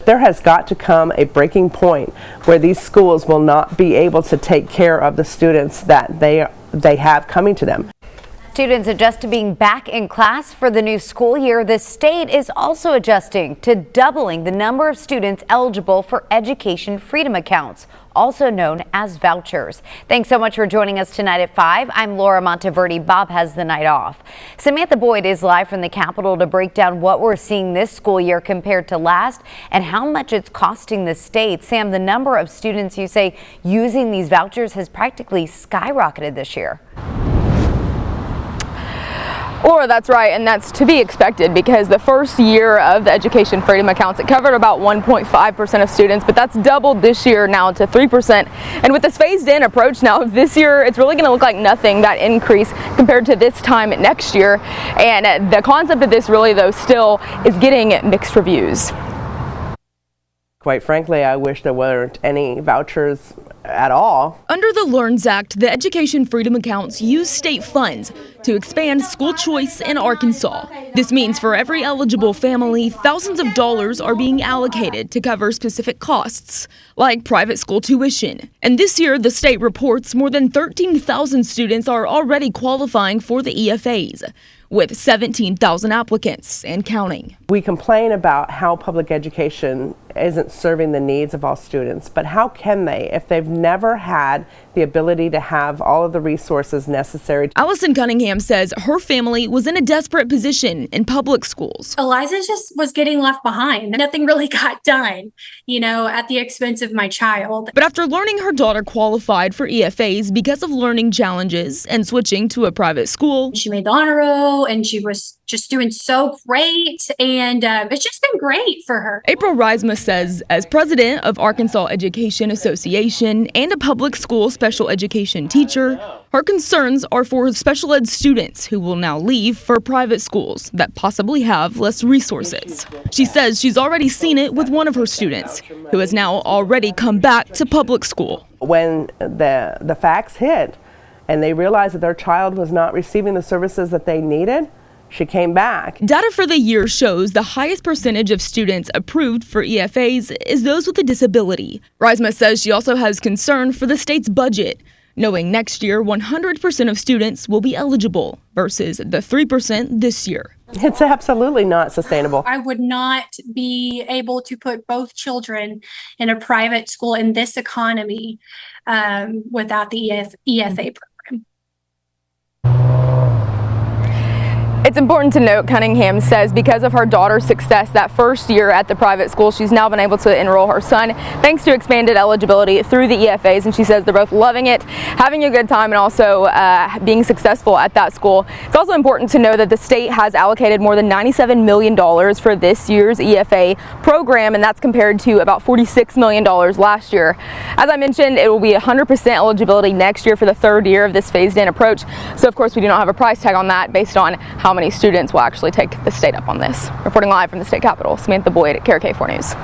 There has got to come a breaking point where these schools will not be able to take care of the students that they have coming to them. Students adjust to being back in class for the new school year. The state is also adjusting to doubling the number of students eligible for education freedom accounts, also known as vouchers. Thanks so much for joining us tonight at 5. I'm Laura Monteverde. Bob has the night off. Samantha Boyd is live from the Capitol to break down what we're seeing this school year compared to last and how much it's costing the state. Sam, the number of students you say using these vouchers has practically skyrocketed this year. Laura, that's right, and that's to be expected because the first year of the education freedom accounts, it covered about 1.5% of students, but that's doubled this year now to 3%. And with this phased-in approach now, this year it's really going to look like nothing, that increase compared to this time next year. And the concept of this really, though, still is getting mixed reviews. Quite frankly, I wish there weren't any vouchers at all. Under the LEARNS Act, the education freedom accounts use state funds to expand school choice in Arkansas. This means for every eligible family, thousands of dollars are being allocated to cover specific costs, like private school tuition. And this year, the state reports more than 13,000 students are already qualifying for the EFAs, with 17,000 applicants and counting. We complain about how public education isn't serving the needs of all students, but how can they if they've never had the ability to have all of the resources necessary? Allison Cunningham says her family was in a desperate position in public schools. Eliza just was getting left behind. Nothing really got done, at the expense of my child. But after learning her daughter qualified for EFAs because of learning challenges and switching to a private school, she made the honor roll and she was just doing so great, and it's just been great for her. April Reisma says, as president of Arkansas Education Association and a public school special education teacher, her concerns are for special ed students who will now leave for private schools that possibly have less resources. She says she's already seen it with one of her students, who has now already come back to public school. When the facts hit and they realized that their child was not receiving the services that they needed, she came back. Data for the year shows the highest percentage of students approved for EFAs is those with a disability. Reisma says she also has concern for the state's budget, knowing next year 100% of students will be eligible versus the 3% this year. It's absolutely not sustainable. I would not be able to put both children in a private school in this economy without the EFA program. It's important to note, Cunningham says, because of her daughter's success that first year at the private school, she's now been able to enroll her son thanks to expanded eligibility through the EFAs, and she says they're both loving it, having a good time, and also being successful at that school. It's also important to know that the state has allocated more than $97 million for this year's EFA program, and that's compared to about $46 million last year. As I mentioned, it will be 100% eligibility next year for the third year of this phased-in approach, so of course we do not have a price tag on that based on how many students will actually take the state up on this. Reporting live from the state capitol, Samantha Boyd at KARK 4 News.